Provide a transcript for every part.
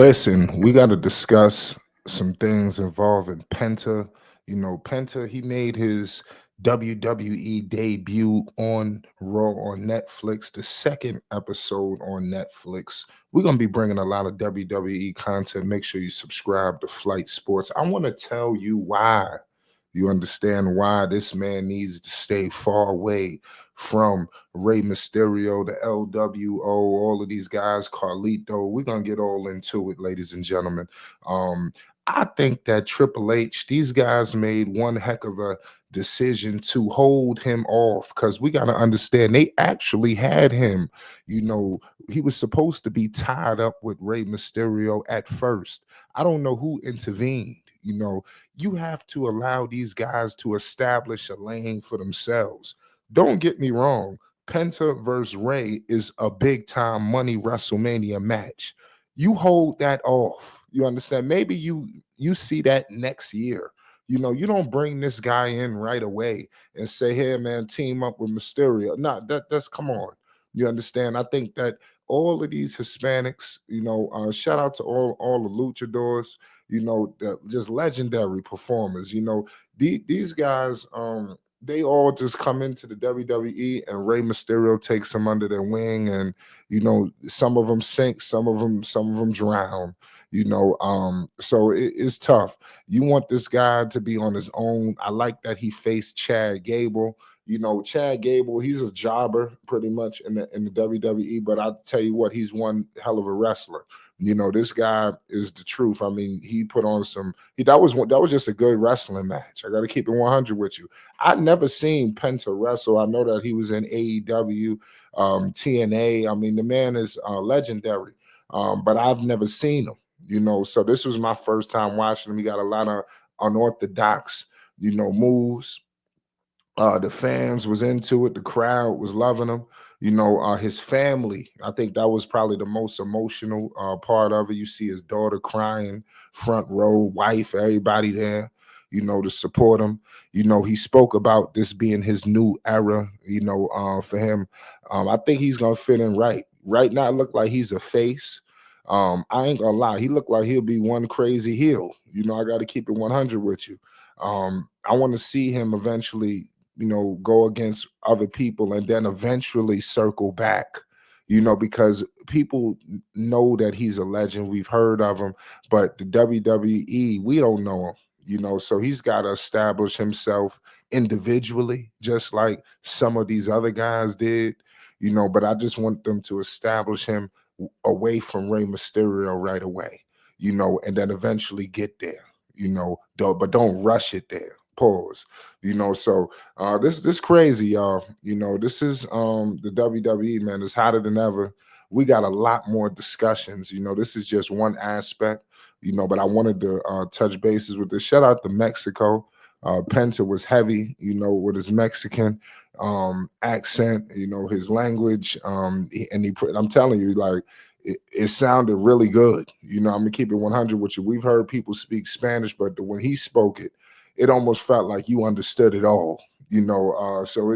Listen, we got to discuss some things involving Penta. Penta, he made his WWE debut on Raw on Netflix, the second episode on Netflix. We're going to be bringing a lot of WWE content. Make sure you subscribe to Flight Sports. I want to tell you why. You understand why this man needs to stay far away from Rey Mysterio, the LWO, all of these guys, Carlito. We're gonna get all into it, ladies and gentlemen. Um, I think that Triple H, these guys made one heck of a decision to hold him off because we got to understand they actually had him. You know, he was supposed to be tied up with Rey Mysterio at first. I don't know who intervened. You have to allow these guys to establish a lane for themselves. Don't get me wrong. Penta versus Ray is a big time money WrestleMania match. You hold that off. You understand? Maybe you see that next year. You don't bring this guy in right away and say, "Hey, man, team up with Mysterio." No, that's come on. You understand? I think that all of these Hispanics, shout out to all the luchadors, just legendary performers. These guys, they all just come into the WWE and Rey Mysterio takes them under their wing, and some of them sink, some of them drown. So it's tough. You want this guy to be on his own. I like that he faced Chad Gable. Chad Gable, he's a jobber pretty much in the WWE, but I tell you what, he's one hell of a wrestler. This guy is the truth. I mean, he put on that was just a good wrestling match. I got to keep it 100 with you. I never seen Penta wrestle. I know that he was in AEW, TNA. I mean, the man is legendary, but I've never seen him. So this was my first time watching him. He got a lot of unorthodox, moves. The fans was into it. The crowd was loving him. His family, I think that was probably the most emotional part of it. You see his daughter crying, front row, wife, everybody there, to support him. He spoke about this being his new era, for him. I think he's going to fit in right. Right now, it look like he's a face. I ain't gonna lie, he looked like he'll be one crazy heel. I got to keep it 100 with you. I want to see him eventually go against other people and then eventually circle back, because people know that he's a legend. We've heard of him, but the WWE, we don't know him, so he's got to establish himself individually, just like some of these other guys did, but I just want them to establish him away from Rey Mysterio right away, and then eventually get there, but don't rush it there. Pause. So this crazy, y'all. This is the WWE, man. It's hotter than ever. We got a lot more discussions. This is just one aspect, but I wanted to touch bases with this. Shout out to Mexico. Penta was heavy, with his Mexican accent, his language. I'm telling you, like, it sounded really good. I'm gonna keep it 100 with you. We've heard people speak Spanish, but when he spoke it, it almost felt like you understood it all. So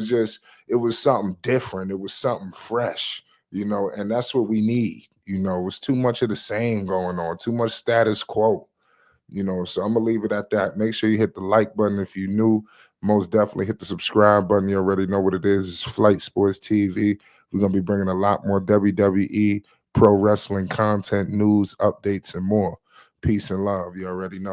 it was something different. It was something fresh. And that's what we need. It was too much of the same going on, too much status quo. So I'm gonna leave it at that. Make sure you hit the like button if you're new. Most definitely hit the subscribe button. You already know what it is. It's Flight Sports TV. We're gonna be bringing a lot more WWE pro wrestling content, news, updates, and more. Peace and love. You already know.